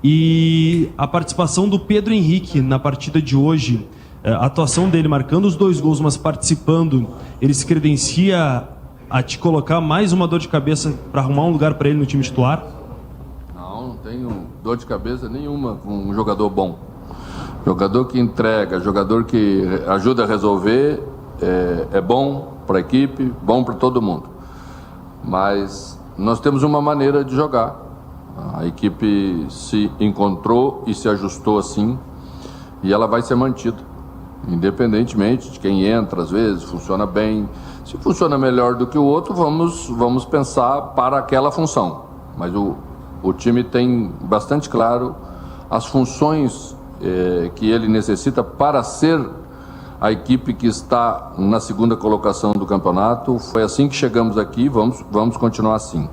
E a participação do Pedro Henrique na partida de hoje, a atuação dele marcando os 2 gols, mas participando, ele se credencia a te colocar mais uma dor de cabeça para arrumar um lugar para ele no time titular? Não tenho dor de cabeça nenhuma com um jogador bom. Jogador que entrega, jogador que ajuda a resolver, é bom para a equipe, bom para todo mundo. Mas nós temos uma maneira de jogar. A equipe se encontrou e se ajustou assim, e ela vai ser mantida, independentemente de quem entra. Às vezes funciona bem, se funciona melhor do que o outro, vamos pensar para aquela função. Mas o time tem bastante claro as funções que ele necessita para ser a equipe que está na 2ª colocação do campeonato. Foi assim que chegamos aqui, vamos continuar assim.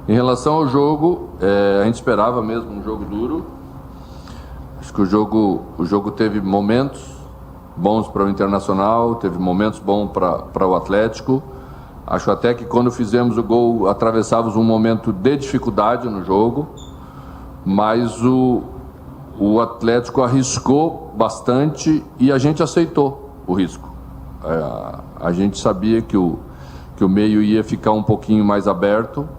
Em relação ao jogo, a gente esperava mesmo um jogo duro. Acho que o jogo teve momentos bons para o Internacional, teve momentos bons para o Atlético. Acho até que quando fizemos o gol, atravessávamos um momento de dificuldade no jogo, mas o Atlético arriscou bastante e a gente aceitou o risco. A gente sabia que o meio ia ficar um pouquinho mais aberto,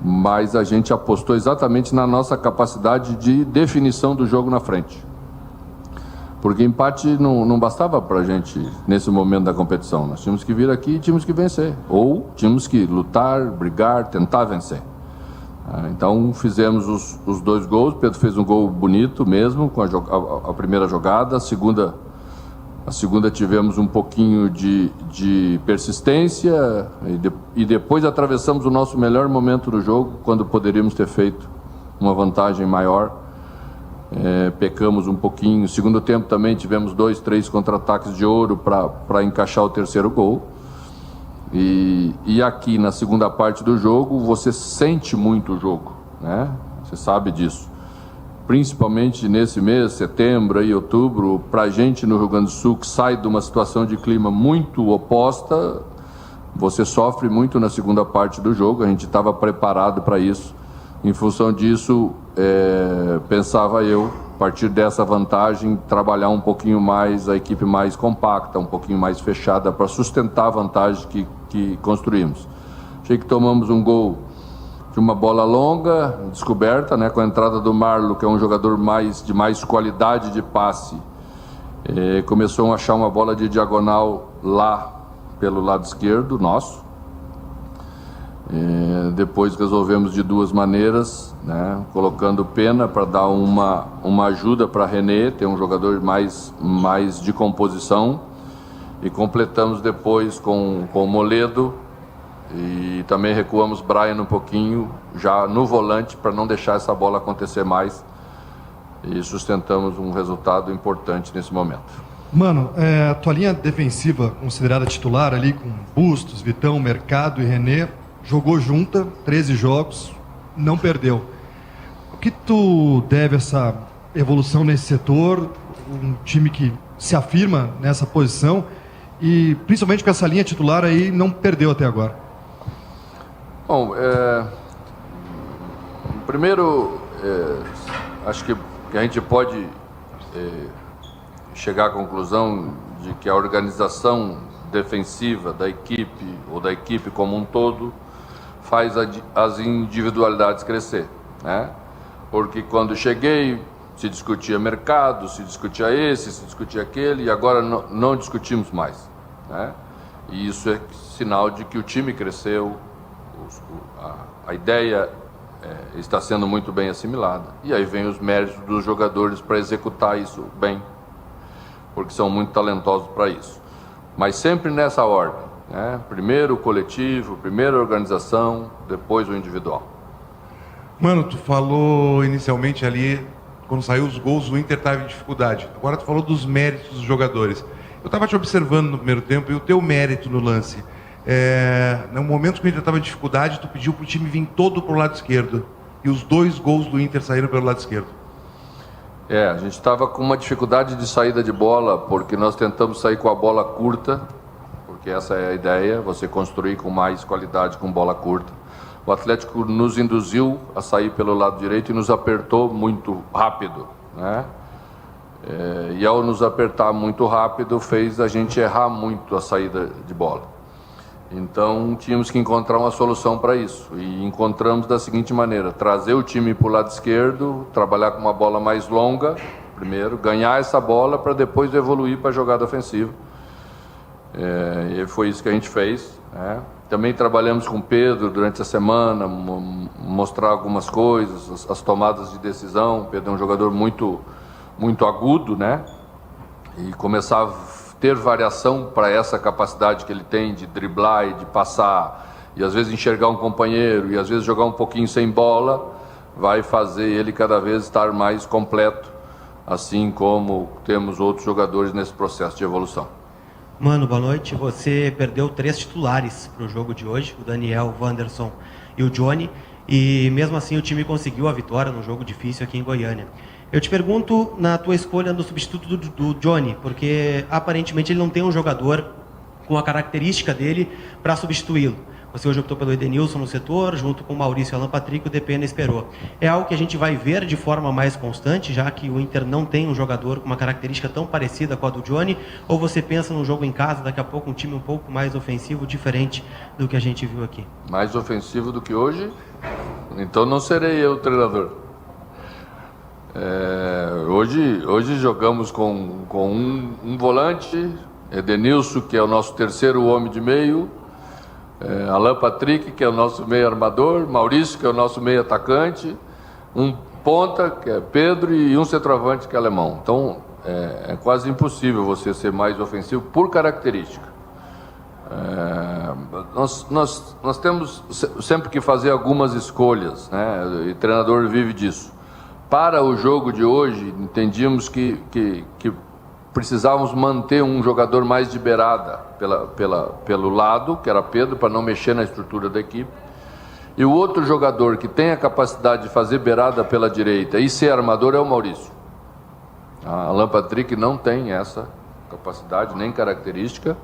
mas a gente apostou exatamente na nossa capacidade de definição do jogo na frente. Porque empate não bastava para a gente nesse momento da competição. Nós tínhamos que vir aqui e tínhamos que vencer. Ou tínhamos que lutar, brigar, tentar vencer. Então fizemos os 2 gols. Pedro fez um gol bonito mesmo, com a primeira jogada. A segunda tivemos um pouquinho de persistência e depois atravessamos o nosso melhor momento do jogo, quando poderíamos ter feito uma vantagem maior. Pecamos um pouquinho. No segundo tempo também tivemos 2, 3 contra-ataques de ouro para encaixar o 3º gol. E aqui na segunda parte do jogo você sente muito o jogo, né? Você sabe disso. Principalmente nesse mês, setembro e outubro, para a gente no Rio Grande do Sul, que sai de uma situação de clima muito oposta, você sofre muito na segunda parte do jogo. A gente estava preparado para isso. Em função disso, pensava eu, a partir dessa vantagem, trabalhar um pouquinho mais a equipe mais compacta, um pouquinho mais fechada, para sustentar a vantagem que construímos. Achei que tomamos um gol de uma bola longa, descoberta, né, com a entrada do Marlo, que é um jogador de mais qualidade de passe. Começou a achar uma bola de diagonal lá pelo lado esquerdo, nosso. Depois resolvemos de 2 maneiras, né, colocando Pena para dar uma ajuda para René, ter um jogador mais de composição, e completamos depois com o Moledo, e também recuamos Brian um pouquinho já no volante para não deixar essa bola acontecer mais, e sustentamos um resultado importante nesse momento. Mano, a tua linha defensiva considerada titular ali, com Bustos, Vitão, Mercado e René, jogou junta, 13 jogos, não perdeu. O que tu deve essa evolução nesse setor, um time que se afirma nessa posição e principalmente com essa linha titular aí, não perdeu até agora? Bom, primeiro, acho que a gente pode chegar à conclusão de que a organização defensiva da equipe, ou da equipe como um todo, faz as individualidades crescer, né? Porque quando cheguei, se discutia mercado, se discutia esse, se discutia aquele, e agora não discutimos mais, né? E isso é sinal de que o time cresceu, a ideia está sendo muito bem assimilada, e aí vem os méritos dos jogadores para executar isso bem, porque são muito talentosos para isso. Mas sempre nessa ordem, né? Primeiro o coletivo, primeiro a organização, depois o individual. Mano, tu falou inicialmente ali, quando saiu os gols, o Inter estava em dificuldade. Agora tu falou dos méritos dos jogadores. Eu estava te observando no primeiro tempo e o teu mérito no lance. No momento que o Inter estava em dificuldade, tu pediu para o time vir todo para o lado esquerdo. E os 2 gols do Inter saíram pelo lado esquerdo. A gente estava com uma dificuldade de saída de bola, porque nós tentamos sair com a bola curta, porque essa é a ideia, você construir com mais qualidade com bola curta. o Atlético nos induziu a sair pelo lado direito e nos apertou muito rápido, né? E ao nos apertar muito rápido, fez a gente errar muito a saída de bola. Então, tínhamos que encontrar uma solução para isso. E encontramos da seguinte maneira: trazer o time para o lado esquerdo, trabalhar com uma bola mais longa, primeiro, ganhar essa bola para depois evoluir para a jogada ofensiva. E foi isso que a gente fez, né? Também trabalhamos com o Pedro durante a semana, mostrar algumas coisas, as tomadas de decisão. O Pedro é um jogador muito agudo, né? E começar a ter variação para essa capacidade que ele tem de driblar e de passar, e às vezes enxergar um companheiro, e às vezes jogar um pouquinho sem bola, vai fazer ele cada vez estar mais completo, assim como temos outros jogadores nesse processo de evolução. Mano, boa noite. Você perdeu 3 titulares para o jogo de hoje, o Daniel, o Wanderson e o Johnny, e mesmo assim o time conseguiu a vitória num jogo difícil aqui em Goiânia. Eu te pergunto na tua escolha do substituto do Johnny, porque aparentemente ele não tem um jogador com a característica dele para substituí-lo. Você hoje optou pelo Edenilson no setor, junto com o Maurício e o Alan Patrick, o Depena esperou. É algo que a gente vai ver de forma mais constante, já que o Inter não tem um jogador com uma característica tão parecida com a do Johnny, ou você pensa num jogo em casa, daqui a pouco um time um pouco mais ofensivo, diferente do que a gente viu aqui? Mais ofensivo do que hoje? Então não serei eu o treinador. Hoje jogamos com um volante, Edenilson, que é o nosso terceiro homem de meio, Alan Patrick, que é o nosso meio armador, Maurício, que é o nosso meio atacante, um ponta, que é Pedro, e um centroavante, que é alemão. Então é quase impossível você ser mais ofensivo por característica. Nós temos sempre que fazer algumas escolhas, né? E o treinador vive disso. Para o jogo de hoje, entendíamos que precisávamos manter um jogador mais de beirada pelo lado, que era Pedro, para não mexer na estrutura da equipe. E o outro jogador que tem a capacidade de fazer beirada pela direita e ser armador é o Maurício. A Alan Patrick não tem essa capacidade, nem característica,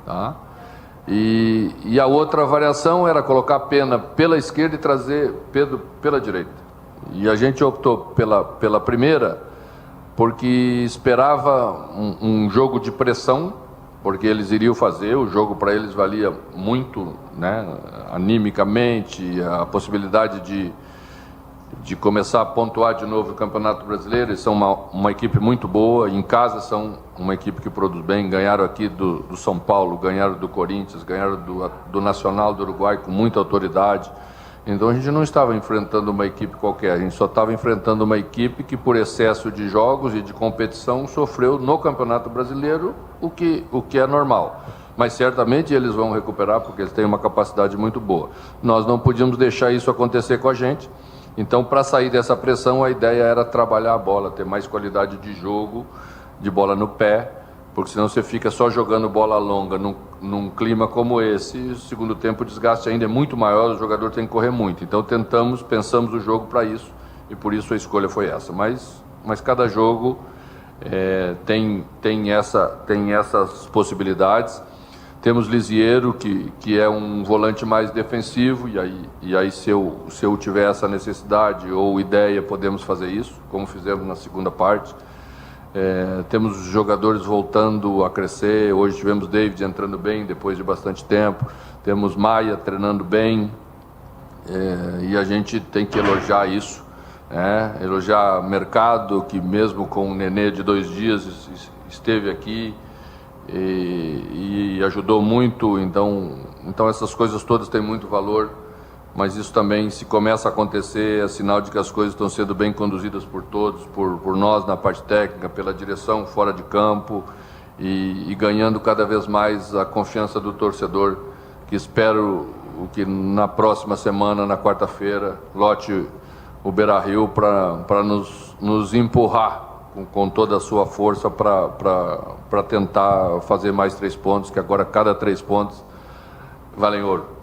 tá? E a outra variação era colocar a Pena pela esquerda e trazer Pedro pela direita. E a gente optou pela primeira, porque esperava um jogo de pressão, porque eles iriam fazer, o jogo para eles valia muito, né, animicamente, a possibilidade de começar a pontuar de novo o Campeonato Brasileiro. Eles são uma equipe muito boa, em casa são uma equipe que produz bem, ganharam aqui do São Paulo, ganharam do Corinthians, ganharam do Nacional do Uruguai com muita autoridade. Então a gente não estava enfrentando uma equipe qualquer, a gente só estava enfrentando uma equipe que, por excesso de jogos e de competição, sofreu no Campeonato Brasileiro, o que é normal. Mas certamente eles vão recuperar, porque eles têm uma capacidade muito boa. Nós não podíamos deixar isso acontecer com a gente. Então, para sair dessa pressão, a ideia era trabalhar a bola, ter mais qualidade de jogo, de bola no pé, porque senão você fica só jogando bola longa num clima como esse, e o segundo tempo o desgaste ainda é muito maior, o jogador tem que correr muito. Então pensamos o jogo para isso, e por isso a escolha foi essa. Mas cada jogo tem essas possibilidades. Temos Lisiero, que é um volante mais defensivo, e aí se eu tiver essa necessidade ou ideia, podemos fazer isso, como fizemos na segunda parte. Temos jogadores voltando a crescer. Hoje tivemos David entrando bem depois de bastante tempo, temos Maia treinando bem, e a gente tem que elogiar isso, né? Elogiar Mercado, que mesmo com o Nenê de 2 dias esteve aqui e ajudou muito. Então essas coisas todas têm muito valor. Mas isso também, se começa a acontecer, é sinal de que as coisas estão sendo bem conduzidas por todos, por nós na parte técnica, pela direção fora de campo, e ganhando cada vez mais a confiança do torcedor, que espero que na próxima semana, na quarta-feira, lote o Beira-Rio para nos empurrar com toda a sua força para tentar fazer mais 3 pontos, que agora cada 3 pontos valem ouro.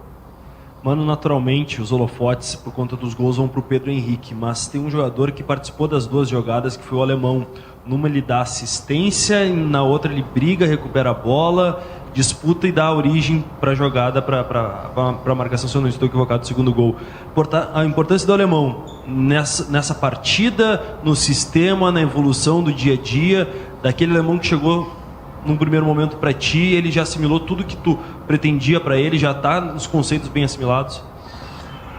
Mano, naturalmente, os holofotes, por conta dos gols, vão para o Pedro Henrique, mas tem um jogador que participou das 2 jogadas, que foi o alemão. Numa ele dá assistência, e na outra ele briga, recupera a bola. disputa e dá origem para a jogada, para a marcação, se eu não estou equivocado, do segundo gol. A importância do alemão nessa partida, no sistema, na evolução do dia a dia, daquele alemão que chegou num primeiro momento para ti, ele já assimilou tudo que tu pretendia para ele, já está nos conceitos bem assimilados?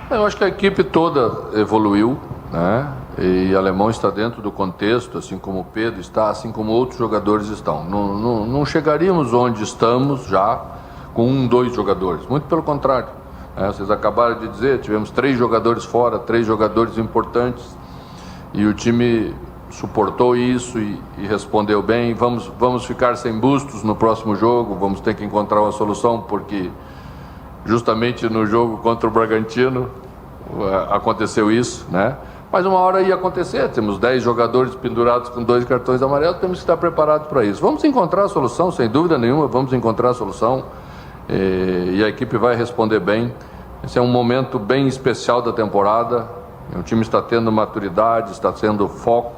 Eu acho que a equipe toda evoluiu, né? E o alemão está dentro do contexto, assim como o Pedro está, assim como outros jogadores estão. Não chegaríamos onde estamos já com 2 jogadores, muito pelo contrário. Vocês acabaram de dizer, tivemos 3 jogadores fora, 3 jogadores importantes, e o time suportou isso e respondeu bem. Vamos ficar sem Bustos no próximo jogo, vamos ter que encontrar uma solução, porque justamente no jogo contra o Bragantino aconteceu isso, né? Mas uma hora ia acontecer, temos 10 jogadores pendurados com 2 cartões amarelos, temos que estar preparados para isso. Vamos encontrar a solução, sem dúvida nenhuma, vamos encontrar a solução, e a equipe vai responder bem. Esse é um momento bem especial da temporada, o time está tendo maturidade, está tendo foco,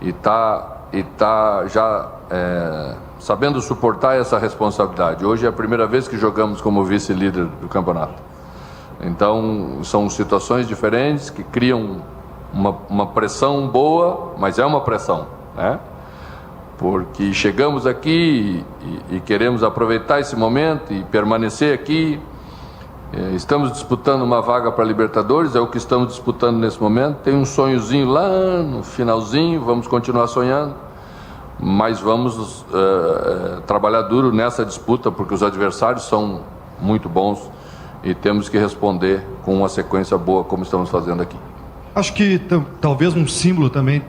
e está já sabendo suportar essa responsabilidade. Hoje é a primeira vez que jogamos como vice-líder do campeonato. Então, são situações diferentes que criam uma pressão boa, mas é uma pressão, né? Porque chegamos aqui e queremos aproveitar esse momento e permanecer aqui. Estamos disputando uma vaga para a Libertadores, é o que estamos disputando nesse momento. Tem um sonhozinho lá no finalzinho, vamos continuar sonhando, mas vamos trabalhar duro nessa disputa, porque os adversários são muito bons e temos que responder com uma sequência boa, como estamos fazendo aqui. Acho que talvez um símbolo também,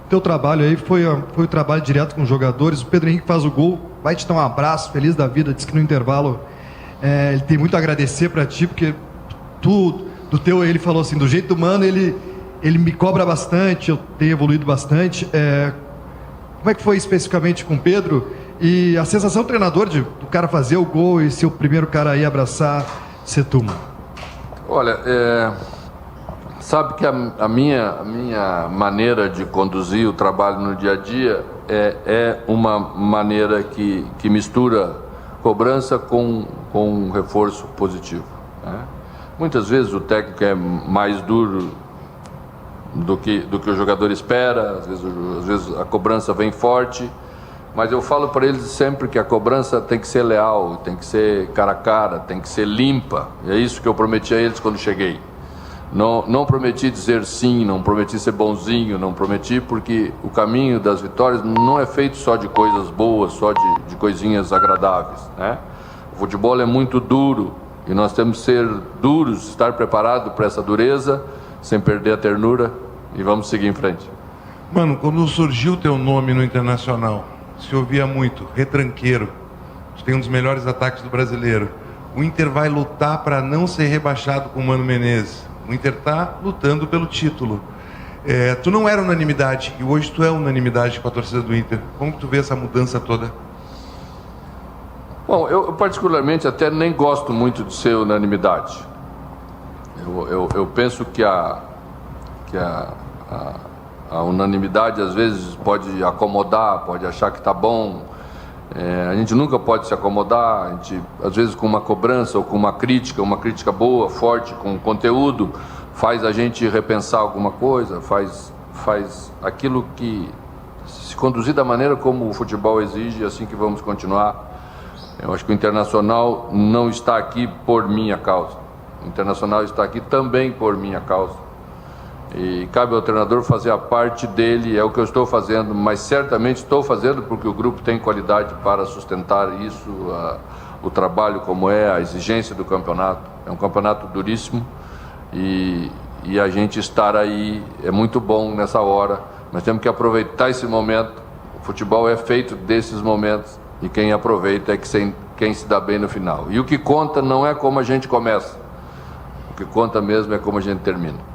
teu trabalho aí foi o trabalho direto com os jogadores. O Pedro Henrique faz o gol, vai te dar um abraço, feliz da vida, diz que no intervalo ele tem muito a agradecer para ti, porque ele falou assim, do jeito do Mano, ele me cobra bastante, eu tenho evoluído bastante. Como é que foi especificamente com o Pedro? E a sensação do treinador do cara fazer o gol e ser o primeiro cara aí a abraçar Setúbal? Olha, sabe que a minha maneira de conduzir o trabalho no dia a dia é uma maneira que mistura cobrança com um reforço positivo, né? Muitas vezes o técnico é mais duro do que o jogador espera, às vezes a cobrança vem forte, mas eu falo para eles sempre que a cobrança tem que ser leal, tem que ser cara a cara, tem que ser limpa. E é isso que eu prometi a eles quando cheguei. Não prometi dizer sim, não prometi ser bonzinho, não prometi, porque o caminho das vitórias não é feito só de coisas boas, só de coisinhas agradáveis, né? O futebol é muito duro e nós temos que ser duros, estar preparado para essa dureza, sem perder a ternura, e vamos seguir em frente. Mano, quando surgiu o teu nome no Internacional, se ouvia muito, retranqueiro, tu tem um dos melhores ataques do brasileiro. O Inter vai lutar para não ser rebaixado com o Mano Menezes. O Inter está lutando pelo título. Tu não era unanimidade e hoje tu é unanimidade com a torcida do Inter. Como que tu vê essa mudança toda? Bom, eu particularmente até nem gosto muito de ser unanimidade. Eu penso que a unanimidade às vezes pode acomodar, pode achar que está bom. A gente nunca pode se acomodar, a gente, às vezes com uma cobrança ou com uma crítica boa, forte, com conteúdo, faz a gente repensar alguma coisa, faz aquilo que se conduzir da maneira como o futebol exige, assim que vamos continuar. Eu acho que o Internacional não está aqui por minha causa, o Internacional está aqui também por minha causa. E cabe ao treinador fazer a parte dele, é o que eu estou fazendo, mas certamente estou fazendo porque o grupo tem qualidade para sustentar isso, o trabalho como a exigência do campeonato. É um campeonato duríssimo e a gente estar aí é muito bom nessa hora, mas temos que aproveitar esse momento. O futebol é feito desses momentos e quem aproveita é quem se dá bem no final. E o que conta não é como a gente começa, o que conta mesmo é como a gente termina.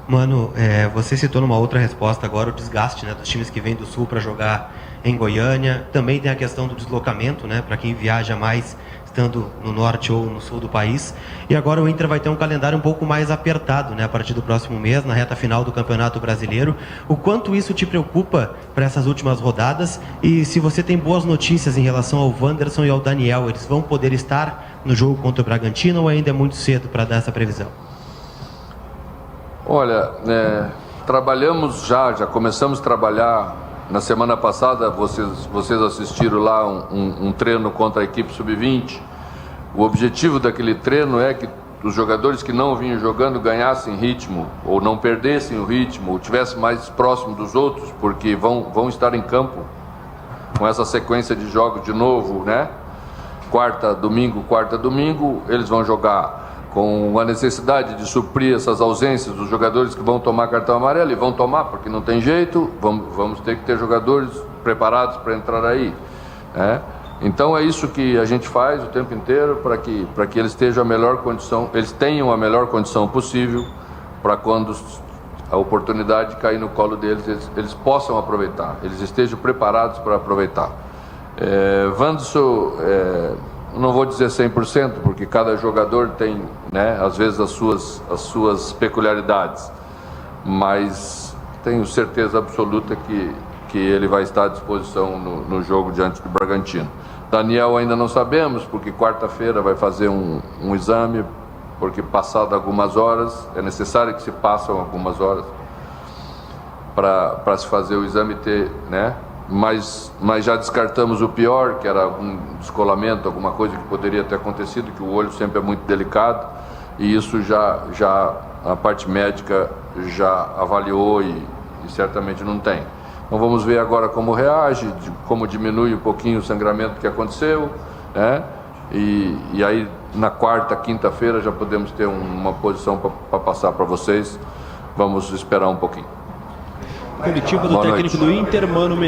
Mano, você citou numa outra resposta agora o desgaste, né, dos times que vêm do Sul para jogar em Goiânia. Também tem a questão do deslocamento, né, para quem viaja mais estando no norte ou no sul do país. E agora o Inter vai ter um calendário um pouco mais apertado, né, a partir do próximo mês, na reta final do Campeonato Brasileiro. O quanto isso te preocupa para essas últimas rodadas? E se você tem boas notícias em relação ao Wanderson e ao Daniel, eles vão poder estar no jogo contra o Bragantino ou ainda é muito cedo para dar essa previsão? Olha, trabalhamos já começamos a trabalhar. Na semana passada, vocês assistiram lá um treino contra a equipe sub-20. O objetivo daquele treino é que os jogadores que não vinham jogando ganhassem ritmo, ou não perdessem o ritmo, ou estivessem mais próximo dos outros, porque vão estar em campo com essa sequência de jogos de novo, né? Quarta, domingo, eles vão jogar com a necessidade de suprir essas ausências dos jogadores que vão tomar cartão amarelo, e vão tomar porque não tem jeito, vamos ter que ter jogadores preparados para entrar aí, né? Então é isso que a gente faz o tempo inteiro para que eles tenham a melhor condição possível para quando a oportunidade cair no colo deles, eles possam aproveitar, eles estejam preparados para aproveitar. Wanderson, não vou dizer 100%, porque cada jogador tem, né, às vezes as suas peculiaridades, mas tenho certeza absoluta que ele vai estar à disposição no jogo diante do Bragantino. Daniel ainda não sabemos, porque quarta-feira vai fazer um exame, porque passado algumas horas, é necessário que se passem algumas horas para se fazer o exame ter, né? Mas já descartamos o pior, que era um descolamento, alguma coisa que poderia ter acontecido, que o olho sempre é muito delicado, e isso já a parte médica já avaliou e certamente não tem. Então vamos ver agora como reage, como diminui um pouquinho o sangramento que aconteceu, né? E aí na quarta, quinta-feira já podemos ter uma posição para passar para vocês. Vamos esperar um pouquinho. Coletiva do Boa técnico noite. do Inter, Mano